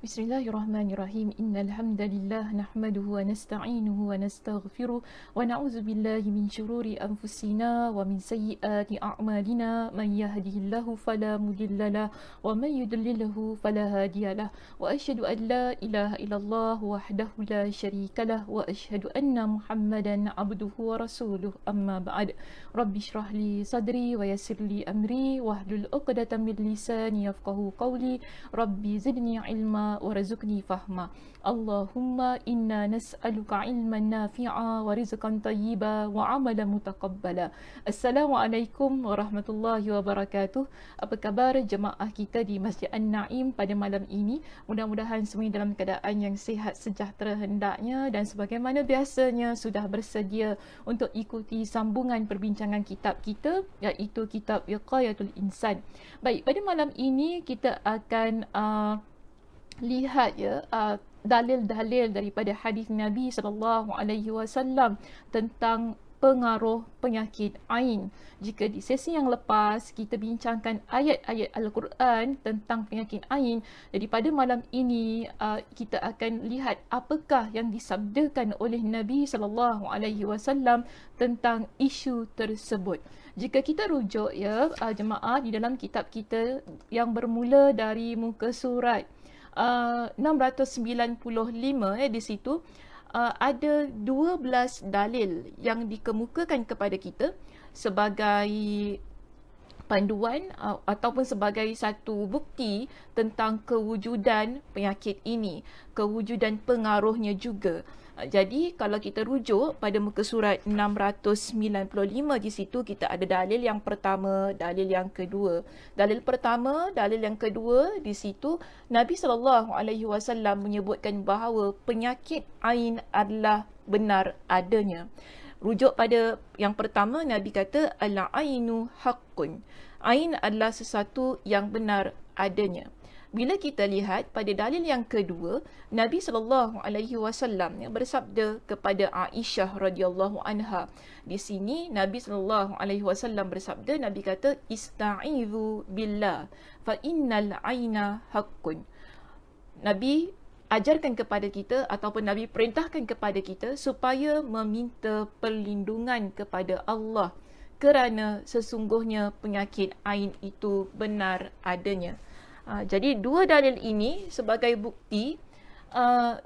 Bismillahirrahmanirrahim. Innal hamdalillah nahmaduhu wa nasta'inuhu wa nastaghfiruh wa na'udzu billahi min shururi anfusina wa min sayyiati a'malina. Man yahdihillahu fala mudhillalah wa man yudlilhu fala hadiyalah. Wa asyhadu an la ilaha illallah wahdahu la syarikalah wa asyhadu anna Muhammadan abduhu wa rasuluh. Amma ba'd. Rabbi shrah li sadri wa yassir li amri wahlul 'uqdatam min lisani yafqahu qawli. Rabbi zidni ilma warzuqni fahma. Allahumma inna nas'aluka ilman nafi'a wa rizqan tayyiba wa amalan mutaqabbala. Assalamualaikum warahmatullahi wabarakatuh. Apa khabar jemaah kita di Masjid An-Naim pada malam ini? Mudah-mudahan semuanya dalam keadaan yang sihat sejahtera hendaknya, dan sebagaimana biasanya sudah bersedia untuk ikuti sambungan perbincangan kitab kita, iaitu kitab Wiqayatul Insan. Baik, pada malam ini kita akan lihat dalil-dalil daripada hadis Nabi SAW tentang pengaruh penyakit ain. Jika di sesi yang lepas kita bincangkan ayat-ayat Al-Quran tentang penyakit ain, jadi pada malam ini kita akan lihat apakah yang disabdakan oleh Nabi SAW tentang isu tersebut. Jika kita rujuk jemaah di dalam kitab kita yang bermula dari muka surat 695 di situ ada 12 dalil yang dikemukakan kepada kita sebagai panduan ataupun sebagai satu bukti tentang kewujudan penyakit ini, kewujudan pengaruhnya juga. Jadi kalau kita rujuk pada muka surat 695 di situ, kita ada dalil yang pertama, dalil yang kedua. Dalil pertama, dalil yang kedua di situ Nabi SAW menyebutkan bahawa penyakit ain adalah benar adanya. Rujuk pada yang pertama, Nabi kata al-ainu haqqun. Ain adalah sesuatu yang benar adanya. Bila kita lihat pada dalil yang kedua, Nabi SAW bersabda kepada Aisyah radhiyallahu anha. Di sini Nabi SAW bersabda, Nabi kata ista'idhu billah fa innal aina haqqun. Nabi ajarkan kepada kita ataupun Nabi perintahkan kepada kita supaya meminta perlindungan kepada Allah kerana sesungguhnya penyakit ain itu benar adanya. Jadi dua dalil ini sebagai bukti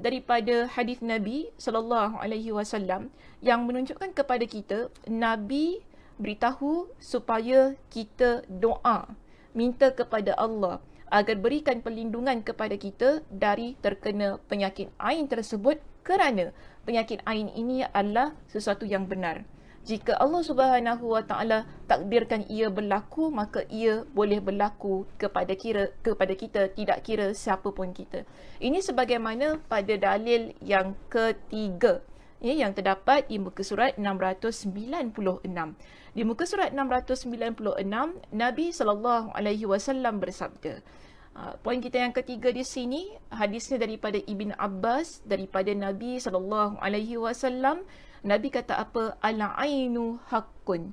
daripada hadis Nabi SAW yang menunjukkan kepada kita Nabi beritahu supaya kita doa, minta kepada Allah agar berikan perlindungan kepada kita dari terkena penyakit ain tersebut, kerana penyakit ain ini adalah sesuatu yang benar. Jika Allah Subhanahu Wa Taala takdirkan ia berlaku, maka ia boleh berlaku kepada kita, tidak kira siapa pun kita. Ini sebagaimana pada dalil yang ketiga yang terdapat di muka surat 696. Di muka surat 696, Nabi SAW bersabda. Poin kita yang ketiga di sini, hadisnya daripada Ibn Abbas, daripada Nabi SAW. Nabi kata apa? Al-ainu haqqun.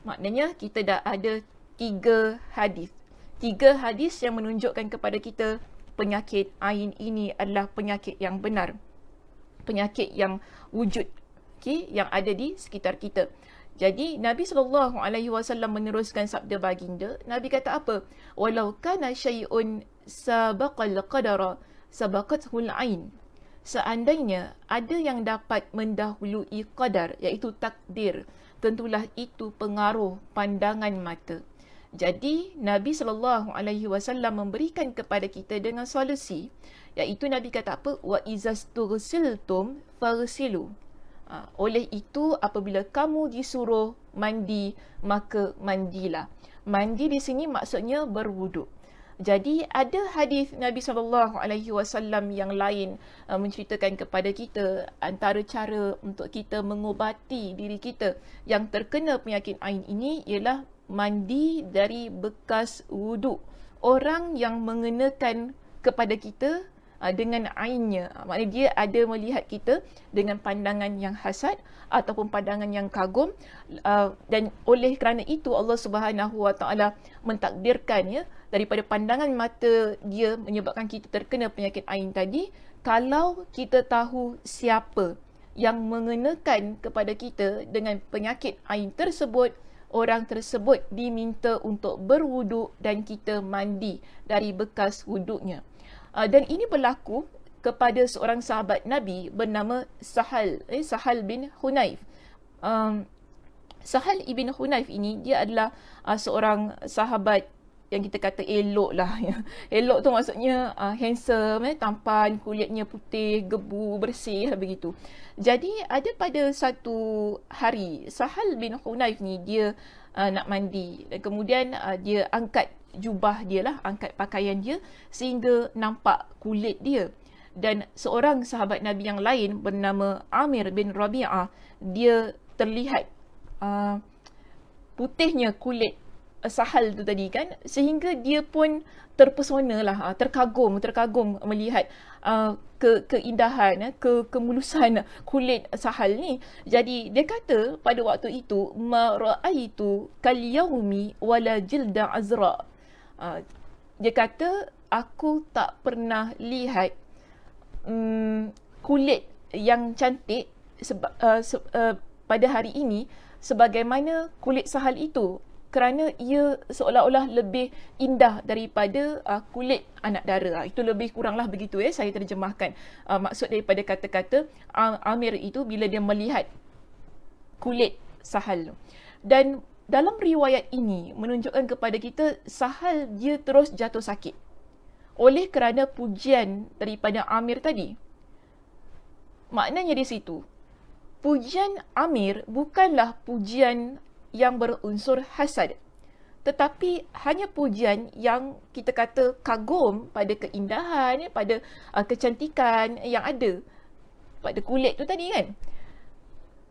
Maknanya kita dah ada tiga hadis. Tiga hadis yang menunjukkan kepada kita penyakit ain ini adalah penyakit yang benar. Penyakit yang wujud, yang ada di sekitar kita. Jadi Nabi SAW meneruskan sabda baginda. Nabi kata apa? Walau kana syai'un sabaqal qadara sabaqathul ain. Seandainya ada yang dapat mendahului qadar, iaitu takdir, tentulah itu pengaruh pandangan mata. Jadi Nabi SAW memberikan kepada kita dengan solusi, iaitu Nabi kata apa? Wa izastughsiltum faghsilu. Oleh itu, apabila kamu disuruh mandi, maka mandilah. Mandi di sini maksudnya berwuduk. Jadi ada hadis Nabi SAW yang lain menceritakan kepada kita antara cara untuk kita mengobati diri kita yang terkena penyakit ain ini ialah mandi dari bekas wuduk orang yang mengenakan kepada kita dengan ainnya. Maknanya dia ada melihat kita dengan pandangan yang hasad ataupun pandangan yang kagum, dan oleh kerana itu Allah Subhanahu Wa Taala mentakdirkan daripada pandangan mata dia menyebabkan kita terkena penyakit ain tadi, kalau kita tahu siapa yang mengenakan kepada kita dengan penyakit ain tersebut, orang tersebut diminta untuk berwuduk dan kita mandi dari bekas wuduknya. Dan ini berlaku kepada seorang sahabat Nabi bernama Sahal bin Hunayf. Sahal ibn Hunayf ini dia adalah seorang sahabat yang kita kata elok lah. Elok tu maksudnya handsome, tampan, kulitnya putih, gebu, bersih begitu. Jadi ada pada satu hari Sahal bin Hunayf ni dia nak mandi dan kemudian dia angkat jubah dia lah, angkat pakaian dia sehingga nampak kulit dia. Dan seorang sahabat Nabi yang lain bernama Amir bin Rabi'ah, dia terlihat putihnya kulit Sahal tu tadi kan, sehingga dia pun terpesona lah, terkagum melihat keindahan, kemulusan kulit Sahal ni. Jadi dia kata pada waktu itu, ma ra'aitu kal yaumi wala jilda azra. Dia kata aku tak pernah lihat kulit yang cantik pada hari ini sebagaimana kulit Sahal itu, kerana ia seolah-olah lebih indah daripada kulit anak dara. Itu lebih kuranglah begitu saya terjemahkan maksud daripada kata-kata Amir itu bila dia melihat kulit Sahal. Dan dalam riwayat ini menunjukkan kepada kita Sahal dia terus jatuh sakit oleh kerana pujian daripada Amir tadi. Maknanya di situ, pujian Amir bukanlah pujian yang berunsur hasad, tetapi hanya pujian yang kita kata kagum pada keindahan, pada kecantikan yang ada pada kulit tu tadi kan.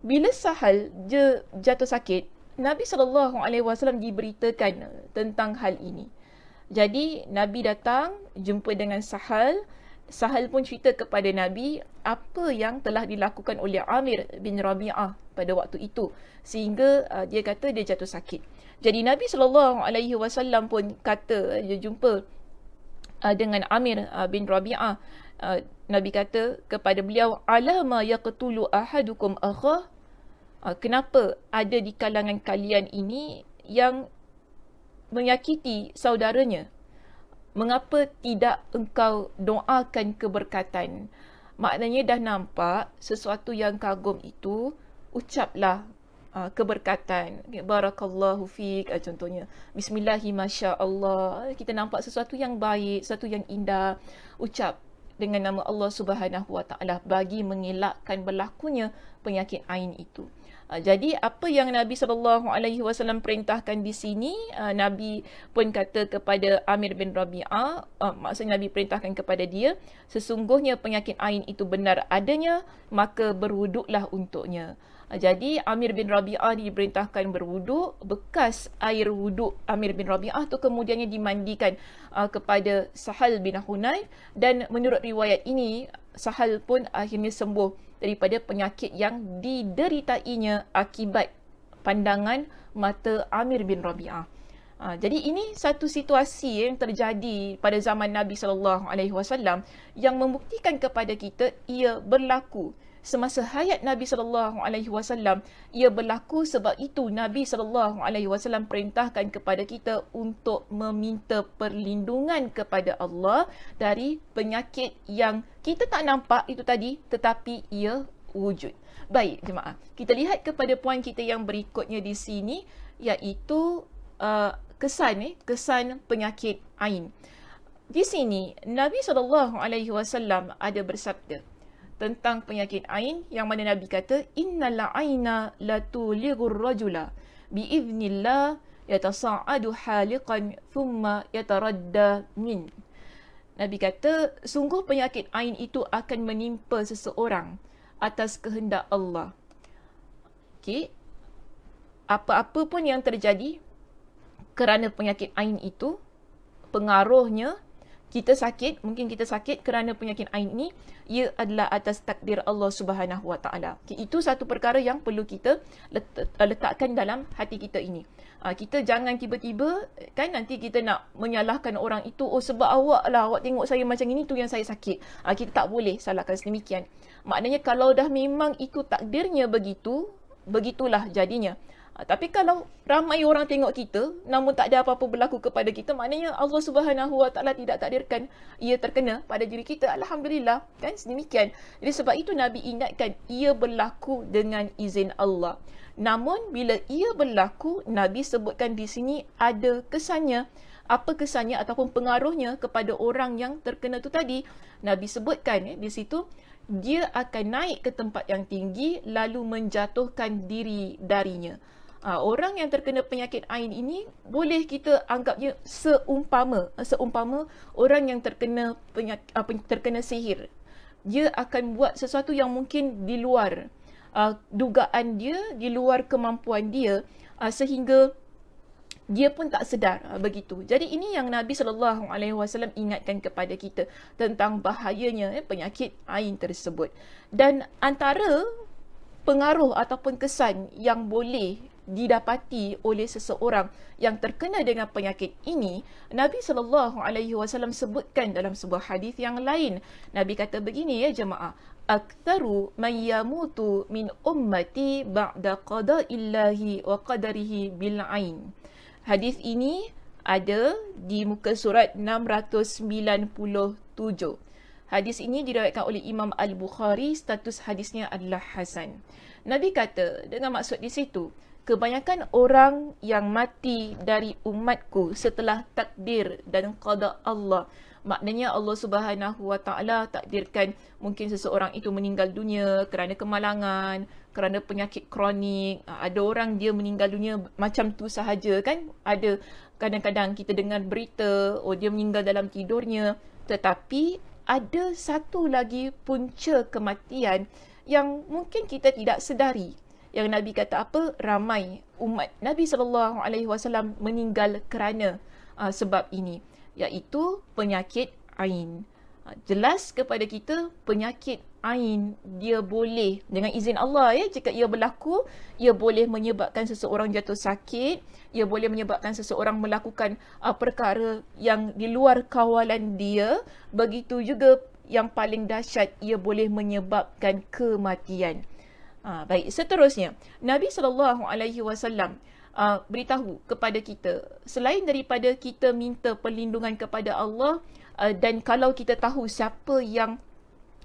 Bila Sahal dia jatuh sakit, Nabi SAW diberitakan tentang hal ini. Jadi Nabi datang jumpa dengan Sahal. Sahal pun cerita kepada Nabi apa yang telah dilakukan oleh Amir bin Rabi'ah pada waktu itu, sehingga dia kata dia jatuh sakit. Jadi Nabi SAW pun kata dia jumpa dengan Amir bin Rabi'ah. Nabi kata kepada beliau, alama yaqtulu ahadukum akhah. Kenapa ada di kalangan kalian ini yang menyakiti saudaranya? Mengapa tidak engkau doakan keberkatan? Maknanya dah nampak sesuatu yang kagum itu, ucaplah keberkatan. Barakallahu fiik contohnya. Bismillahi masya-Allah. Kita nampak sesuatu yang baik, sesuatu yang indah, ucap dengan nama Allah Subhanahu Wa Taala bagi mengelakkan berlakunya penyakit ain itu. Jadi apa yang Nabi SAW perintahkan di sini, Nabi pun kata kepada Amir bin Rabi'ah, maksudnya Nabi perintahkan kepada dia, sesungguhnya penyakit ain itu benar adanya, maka berwuduklah untuknya. Jadi Amir bin Rabi'ah diperintahkan berwuduk, bekas air wuduk Amir bin Rabi'ah tu kemudiannya dimandikan kepada Sahal bin Hunayf, dan menurut riwayat ini Sahal pun akhirnya sembuh daripada penyakit yang dideritainya akibat pandangan mata Amir bin Rabi'ah. Jadi ini satu situasi yang terjadi pada zaman Nabi SAW yang membuktikan kepada kita ia berlaku semasa hayat Nabi SAW. Ia berlaku sebab itu Nabi SAW perintahkan kepada kita untuk meminta perlindungan kepada Allah dari penyakit yang kita tak nampak itu tadi, tetapi ia wujud. Baik jemaah, kita lihat kepada poin kita yang berikutnya di sini, iaitu kesan penyakit ain. Di sini Nabi SAW ada bersabda tentang penyakit ain, yang mana Nabi kata, innal aina latulighur rajula biiznillah yatasa'adu haliqan thumma yataradda min. Nabi kata sungguh penyakit ain itu akan menimpa seseorang atas kehendak Allah. Okey, apa-apa pun yang terjadi kerana penyakit ain itu, pengaruhnya kita sakit, mungkin kita sakit kerana penyakit ain ini, ia adalah atas takdir Allah Subhanahu Wa Taala. Itu satu perkara yang perlu kita letakkan dalam hati kita ini. Kita jangan tiba-tiba kan nanti kita nak menyalahkan orang itu, oh sebab awak lah, awak tengok saya macam ini tu yang saya sakit. Kita tak boleh salahkan sedemikian. Maknanya kalau dah memang itu takdirnya begitu, begitulah jadinya. Tapi kalau ramai orang tengok kita namun tak ada apa-apa berlaku kepada kita, maknanya Allah Subhanahu Wa Taala tidak takdirkan ia terkena pada diri kita. Alhamdulillah, kan sedemikian. Jadi sebab itu Nabi ingatkan ia berlaku dengan izin Allah. Namun bila ia berlaku, Nabi sebutkan di sini ada kesannya. Apa kesannya ataupun pengaruhnya kepada orang yang terkena tu tadi? Nabi sebutkan di situ, dia akan naik ke tempat yang tinggi lalu menjatuhkan diri darinya. Orang yang terkena penyakit ain ini boleh kita anggapnya seumpama orang yang terkena terkena sihir. Dia akan buat sesuatu yang mungkin di luar dugaan dia, di luar kemampuan dia, sehingga dia pun tak sedar begitu. Jadi ini yang Nabi SAW ingatkan kepada kita tentang bahayanya penyakit ain tersebut. Dan antara pengaruh ataupun kesan yang boleh didapati oleh seseorang yang terkena dengan penyakit ini, Nabi SAW sebutkan dalam sebuah hadis yang lain. Nabi kata begini ya jemaah, aktsaru man yamutu min ummati ba'da qada'illahi wa qadarihi bil ain. Hadis ini ada di muka surat 697. Hadis ini diriwayatkan oleh Imam Al-Bukhari, status hadisnya adalah hasan. Nabi kata dengan maksud di situ, kebanyakan orang yang mati dari umatku setelah takdir dan qada Allah. Maknanya Allah Subhanahu Wa Taala takdirkan mungkin seseorang itu meninggal dunia kerana kemalangan, kerana penyakit kronik. Ada orang dia meninggal dunia macam tu sahaja kan. Ada kadang-kadang kita dengar berita, oh dia meninggal dalam tidurnya. Tetapi ada satu lagi punca kematian yang mungkin kita tidak sedari. Yang Nabi kata apa? Ramai umat Nabi SAW meninggal kerana sebab ini, iaitu penyakit ain. Jelas kepada kita penyakit ain dia boleh dengan izin Allah jika ia berlaku, ia boleh menyebabkan seseorang jatuh sakit, ia boleh menyebabkan seseorang melakukan perkara yang di luar kawalan dia. Begitu juga yang paling dahsyat, ia boleh menyebabkan kematian. Baik, seterusnya Nabi SAW beritahu kepada kita, selain daripada kita minta perlindungan kepada Allah, dan kalau kita tahu siapa yang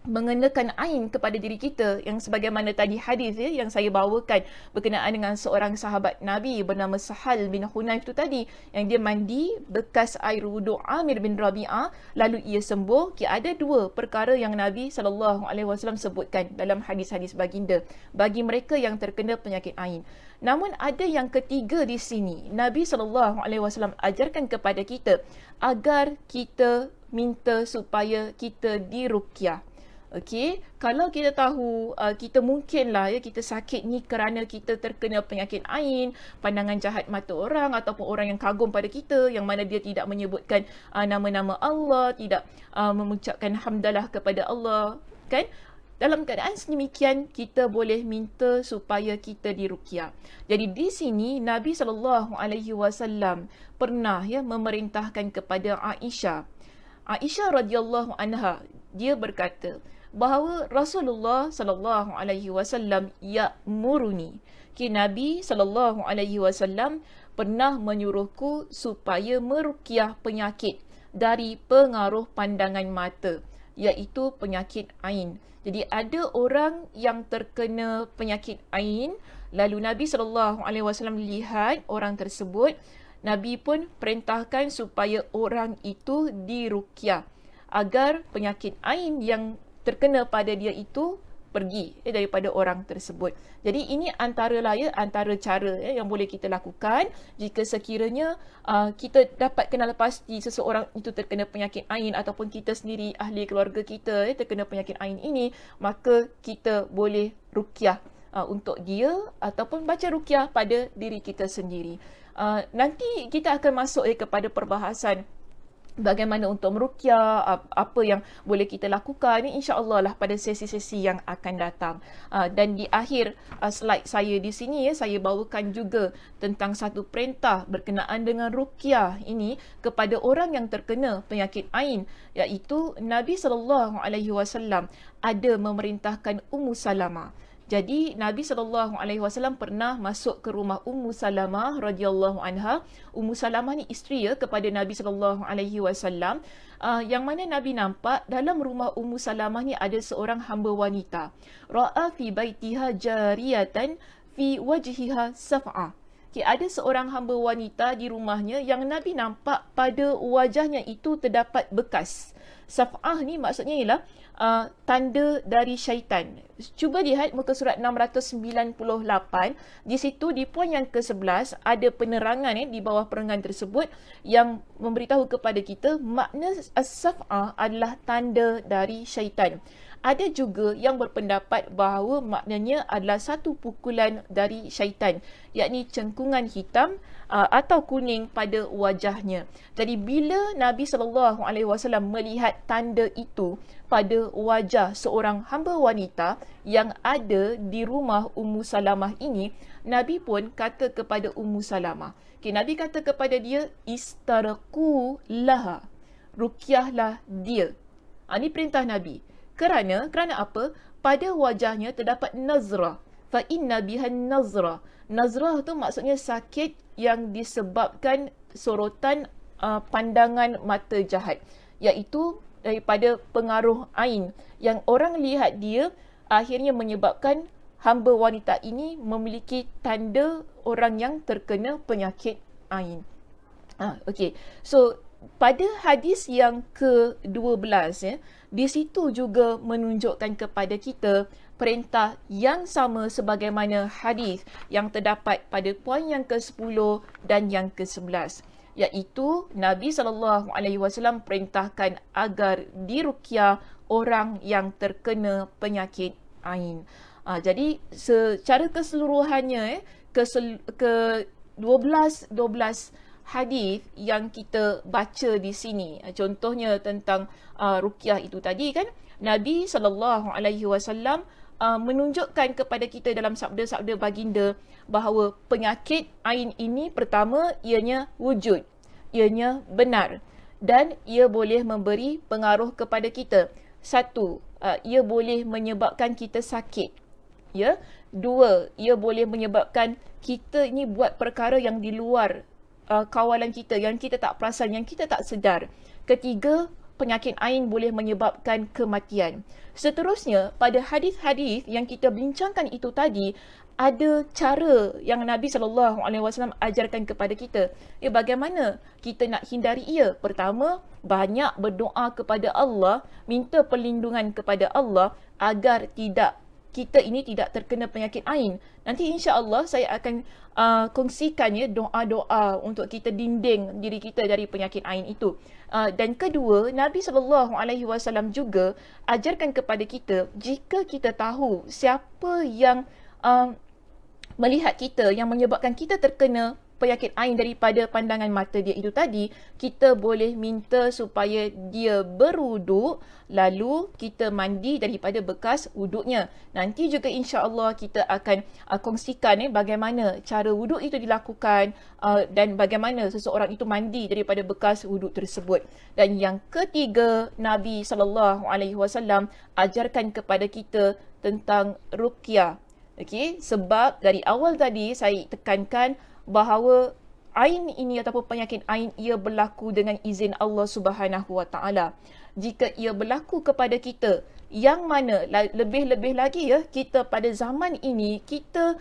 mengenakan ain kepada diri kita, yang sebagaimana tadi hadis yang saya bawakan berkenaan dengan seorang sahabat Nabi bernama Sahal bin Hunayf tu tadi, yang dia mandi bekas air wuduk Amir bin Rabi'ah lalu ia sembuh. Ada dua perkara yang Nabi SAW sebutkan dalam hadis-hadis baginda bagi mereka yang terkena penyakit ain. Namun ada yang ketiga di sini. Nabi SAW ajarkan kepada kita agar kita minta supaya kita diruqyah. Okey, kalau kita tahu kita mungkinlah kita sakit ni kerana kita terkena penyakit ain, pandangan jahat mata orang ataupun orang yang kagum pada kita, yang mana dia tidak menyebutkan nama-nama Allah, tidak mengucapkan hamdalah kepada Allah, kan? Dalam keadaan sedemikian, kita boleh minta supaya kita diruqyah. Jadi di sini Nabi SAW pernah memerintahkan kepada Aisyah. Aisyah radhiyallahu anha, dia berkata bahawa Rasulullah SAW ya'muruni, Nabi SAW pernah menyuruhku supaya meruqyah penyakit dari pengaruh pandangan mata, iaitu penyakit ain. Jadi ada orang yang terkena penyakit ain, lalu Nabi SAW lihat orang tersebut, Nabi pun perintahkan supaya orang itu diruqyah agar penyakit ain yang terkena pada dia itu pergi daripada orang tersebut. Jadi ini antara cara yang boleh kita lakukan jika sekiranya kita dapat kenal pasti seseorang itu terkena penyakit ain ataupun kita sendiri, ahli keluarga kita terkena penyakit ain ini, maka kita boleh ruqyah untuk dia ataupun baca ruqyah pada diri kita sendiri. Nanti kita akan masuk kepada perbahasan bagaimana untuk meruqyah, apa yang boleh kita lakukan ni, insya-Allah lah pada sesi-sesi yang akan datang. Dan di akhir slide saya di sini saya bawakan juga tentang satu perintah berkenaan dengan ruqyah ini kepada orang yang terkena penyakit ain, iaitu Nabi SAW ada memerintahkan Ummu Salamah. Jadi Nabi SAW pernah masuk ke rumah Ummu Salamah radhiyallahu anha. Ummu Salamah ni isteri kepada Nabi SAW. Yang mana Nabi nampak dalam rumah Ummu Salamah ni ada seorang hamba wanita. Ra'a fi baitiha jariyatan fi wajhiha saf'ah. Ada seorang hamba wanita di rumahnya yang Nabi nampak pada wajahnya itu terdapat bekas. Saf'ah ni maksudnya ialah tanda dari syaitan. Cuba lihat muka surat 698. Di situ di poin yang ke-11 ada penerangan di bawah penerangan tersebut yang memberitahu kepada kita makna as-saf'ah adalah tanda dari syaitan. Ada juga yang berpendapat bahawa maknanya adalah satu pukulan dari syaitan, yakni cengkungan hitam atau kuning pada wajahnya. Jadi bila Nabi SAW melihat tanda itu pada wajah seorang hamba wanita yang ada di rumah Ummu Salamah ini, Nabi pun kata kepada Ummu Salamah, Nabi kata kepada dia, istarqu laha, ruqyahlah dia. Ini perintah Nabi. Kerana apa? Pada wajahnya terdapat nazrah. Fa inna bihan nazrah. Nazrah tu maksudnya sakit yang disebabkan sorotan pandangan mata jahat, iaitu daripada pengaruh ain yang orang lihat dia, akhirnya menyebabkan hamba wanita ini memiliki tanda orang yang terkena penyakit ain. Okey. So pada hadis yang ke-12 di situ juga menunjukkan kepada kita perintah yang sama sebagaimana hadis yang terdapat pada poin yang ke-10 dan yang ke-11, iaitu Nabi SAW perintahkan agar diruqyah orang yang terkena penyakit ain. Jadi secara keseluruhannya ke-12 hadis yang kita baca di sini, contohnya tentang ruqyah itu tadi kan, Nabi SAW menunjukkan kepada kita dalam sabda-sabda baginda bahawa penyakit ain ini pertama ianya wujud, ianya benar, dan ia boleh memberi pengaruh kepada kita. Satu, ia boleh menyebabkan kita sakit. Dua, ia boleh menyebabkan kita ini buat perkara yang di luar kawalan kita, yang kita tak perasan, yang kita tak sedar. Ketiga, penyakit ain boleh menyebabkan kematian. Seterusnya, pada hadis-hadis yang kita bincangkan itu tadi, ada cara yang Nabi SAW ajarkan kepada kita. Bagaimana kita nak hindari ia? Pertama, banyak berdoa kepada Allah, minta perlindungan kepada Allah agar kita ini tidak terkena penyakit ain. Nanti insya-Allah saya akan kongsikan doa-doa untuk kita dinding diri kita dari penyakit ain itu. Dan kedua, Nabi SAW juga ajarkan kepada kita, jika kita tahu siapa yang melihat kita, yang menyebabkan kita terkena penyakit ain daripada pandangan mata dia itu tadi, kita boleh minta supaya dia berwuduk, lalu kita mandi daripada bekas wuduknya. Nanti juga insya-Allah kita akan kongsikan bagaimana cara wuduk itu dilakukan dan bagaimana seseorang itu mandi daripada bekas wuduk tersebut. Dan yang ketiga, Nabi SAW ajarkan kepada kita tentang ruqyah. Okey, sebab dari awal tadi saya tekankan bahawa ain ini ataupun penyakit ain ia berlaku dengan izin Allah Subhanahu Wa Taala. Jika ia berlaku kepada kita, yang mana lebih-lebih lagi kita pada zaman ini kita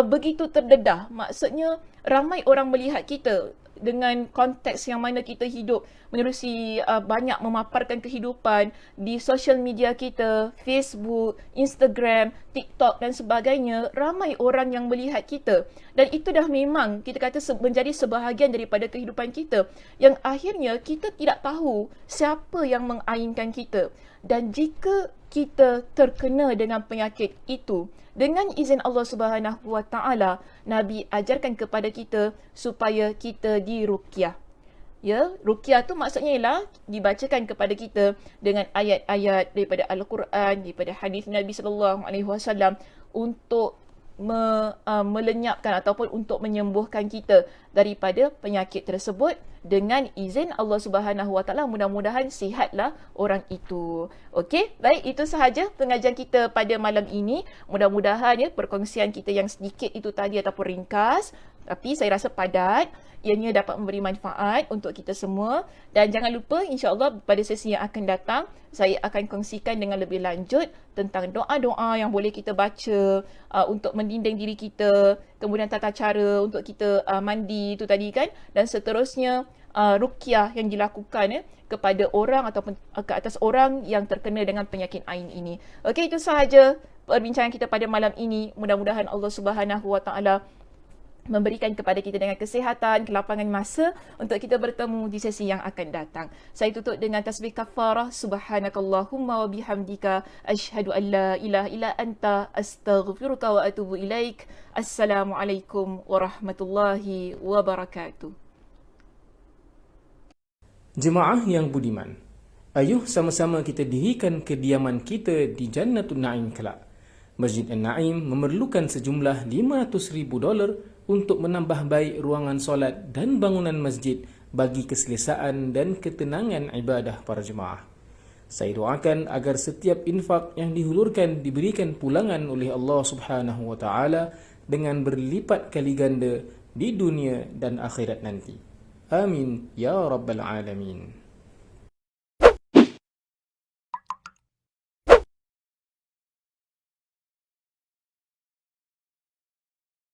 begitu terdedah. Maksudnya ramai orang melihat kita dengan konteks yang mana kita hidup menerusi banyak memaparkan kehidupan di sosial media kita, Facebook, Instagram, TikTok dan sebagainya. Ramai orang yang melihat kita dan itu dah memang kita kata menjadi sebahagian daripada kehidupan kita, yang akhirnya kita tidak tahu siapa yang mengainkan kita. Dan jika kita terkena dengan penyakit itu, dengan izin Allah Subhanahu Wa Taala, Nabi ajarkan kepada kita supaya kita diruqyah. Ya, ruqyah tu maksudnya ialah dibacakan kepada kita dengan ayat-ayat daripada Al-Quran, daripada hadis Nabi sallallahu alaihi wasallam untuk melenyapkan ataupun untuk menyembuhkan kita daripada penyakit tersebut dengan izin Allah Subhanahu Wa Taala. Mudah-mudahan sihatlah orang itu. Okey, baik, itu sahaja pengajian kita pada malam ini. Mudah-mudahan ya perkongsian kita yang sedikit itu tadi ataupun ringkas tapi saya rasa padat, ianya dapat memberi manfaat untuk kita semua. Dan jangan lupa, insya-Allah pada sesi yang akan datang saya akan kongsikan dengan lebih lanjut tentang doa-doa yang boleh kita baca untuk mendinding diri kita, kemudian tata cara untuk kita mandi itu tadi kan, dan seterusnya ruqyah yang dilakukan kepada orang ataupun ke atas orang yang terkena dengan penyakit ain ini. Okey, itu sahaja perbincangan kita pada malam ini. Mudah-mudahan Allah Subhanahu Wa Taala memberikan kepada kita dengan kesihatan, kelapangan masa untuk kita bertemu di sesi yang akan datang. Saya tutup dengan tasbih kafarah. Subhanakallahumma wa bihamdika asyhadu an la ilaha illa anta astaghfiruka wa atubu ilaik. Assalamualaikum warahmatullahi wabarakatuh. Jemaah yang budiman, ayuh sama-sama kita dirikan kediaman kita di Jannatul Naim kelak. Masjid An-Naim memerlukan sejumlah $500,000 untuk menambah baik ruangan solat dan bangunan masjid bagi keselesaan dan ketenangan ibadah para jemaah. Saya doakan agar setiap infak yang dihulurkan diberikan pulangan oleh Allah Subhanahu Wa Taala dengan berlipat kali ganda di dunia dan akhirat nanti. Amin ya rabbal alamin.